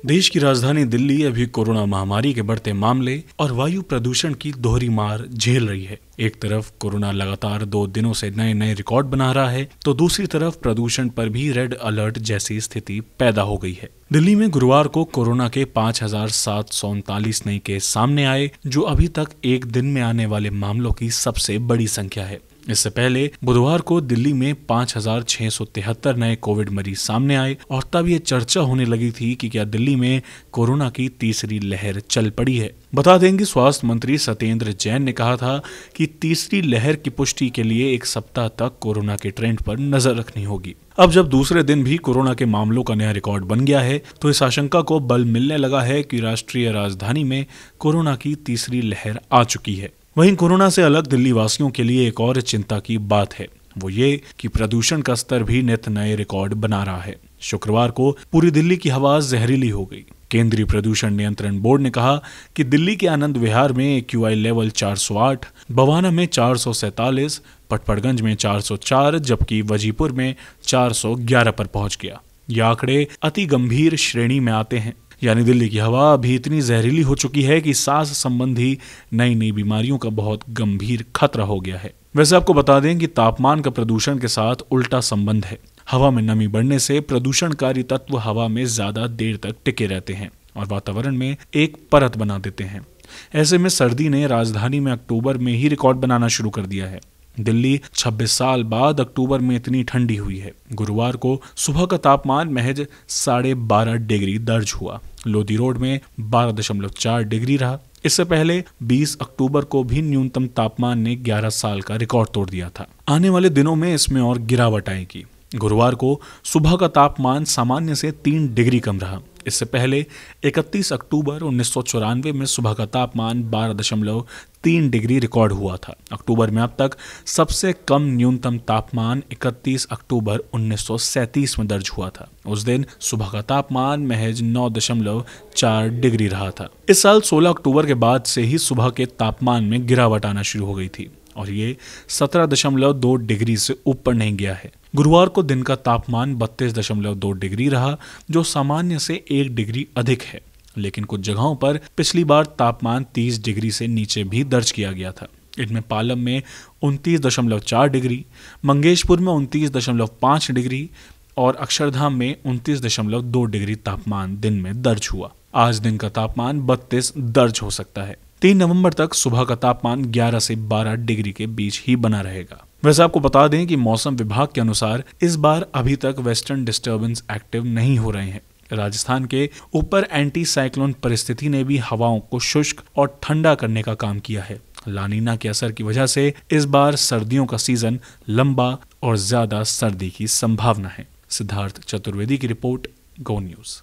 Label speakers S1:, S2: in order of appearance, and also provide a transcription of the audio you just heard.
S1: देश की राजधानी दिल्ली अभी कोरोना महामारी के बढ़ते मामले और वायु प्रदूषण की दोहरी मार झेल रही है। एक तरफ कोरोना लगातार 2 दिनों से नए नए रिकॉर्ड बना रहा है, तो दूसरी तरफ प्रदूषण पर भी रेड अलर्ट जैसी स्थिति पैदा हो गई है। दिल्ली में गुरुवार को कोरोना के 5,739 नए केस सामने आए, जो अभी तक एक दिन में आने वाले मामलों की सबसे बड़ी संख्या है। इससे पहले बुधवार को दिल्ली में 5,673 नए कोविड मरीज सामने आए और तब ये चर्चा होने लगी थी कि क्या दिल्ली में कोरोना की तीसरी लहर चल पड़ी है। बता दें कि स्वास्थ्य मंत्री सत्येंद्र जैन ने कहा था कि तीसरी लहर की पुष्टि के लिए 1 सप्ताह तक कोरोना के ट्रेंड पर नजर रखनी होगी। अब जब दूसरे दिन भी कोरोना के मामलों का नया रिकॉर्ड बन गया है, तो इस आशंका को बल मिलने लगा है कि राष्ट्रीय राजधानी में कोरोना की तीसरी लहर आ चुकी है। वहीं कोरोना से अलग दिल्ली वासियों के लिए एक और चिंता की बात है, वो ये कि प्रदूषण का स्तर भी नित नए रिकॉर्ड बना रहा है। शुक्रवार को पूरी दिल्ली की हवा जहरीली हो गई। केंद्रीय प्रदूषण नियंत्रण बोर्ड ने कहा कि दिल्ली के आनंद विहार में AQI लेवल 408, बवाना में 447, पटपड़गंज में 404, जबकि वजीपुर में 411 पर पहुंच गया। ये आंकड़े अति गंभीर श्रेणी में आते हैं, यानी दिल्ली की हवा अभी इतनी जहरीली हो चुकी है कि सांस संबंधी नई नई बीमारियों का बहुत गंभीर खतरा हो गया है। वैसे आपको बता दें कि तापमान का प्रदूषण के साथ उल्टा संबंध है। हवा में नमी बढ़ने से प्रदूषणकारी तत्व हवा में ज्यादा देर तक टिके रहते हैं और वातावरण में एक परत बना देते हैं। ऐसे में सर्दी ने राजधानी में अक्टूबर में ही रिकॉर्ड बनाना शुरू कर दिया है। दिल्ली 26 साल बाद अक्टूबर में इतनी ठंडी हुई है। गुरुवार को सुबह का तापमान महज 12.5 डिग्री दर्ज हुआ। लोधी रोड में 12.4 डिग्री रहा। इससे पहले 20 अक्टूबर को भी न्यूनतम तापमान ने 11 साल का रिकॉर्ड तोड़ दिया था। आने वाले दिनों में इसमें और गिरावट आएगी। गुरुवार को सुबह का तापमान सामान्य से 3 डिग्री कम रहा। इससे पहले 31 अक्टूबर 1994 में सुबह का तापमान 12.3 डिग्री रिकॉर्ड हुआ था। अक्टूबर में अब तक सबसे कम न्यूनतम तापमान 31 अक्टूबर 1937 में दर्ज हुआ था। उस दिन सुबह का तापमान महज 9.4 डिग्री रहा था। इस साल 16 अक्टूबर के बाद से ही सुबह के तापमान में गिरावट आना शुरू हो गई थी और ये 17.2 डिग्री से ऊपर नहीं गया है। गुरुवार को दिन का तापमान 32.2 डिग्री रहा, जो सामान्य से 1 डिग्री अधिक है, लेकिन कुछ जगहों पर पिछली बार तापमान 30 डिग्री से नीचे भी दर्ज किया गया था। इनमें पालम में 29.4 डिग्री, मंगेशपुर में 29.5 डिग्री और अक्षरधाम में 29.2 डिग्री तापमान दिन में दर्ज हुआ। आज दिन का तापमान 32 दर्ज हो सकता है। 3 नवंबर तक सुबह का तापमान 11 से 12 डिग्री के बीच ही बना रहेगा। वैसे आपको बता दें कि मौसम विभाग के अनुसार इस बार अभी तक वेस्टर्न डिस्टर्बेंस एक्टिव नहीं हो रहे हैं। राजस्थान के ऊपर एंटी साइक्लोन परिस्थिति ने भी हवाओं को शुष्क और ठंडा करने का काम किया है। लानीना के असर की वजह से इस बार सर्दियों का सीजन लंबा और ज्यादा सर्दी की संभावना है। सिद्धार्थ चतुर्वेदी की रिपोर्ट, गो न्यूज।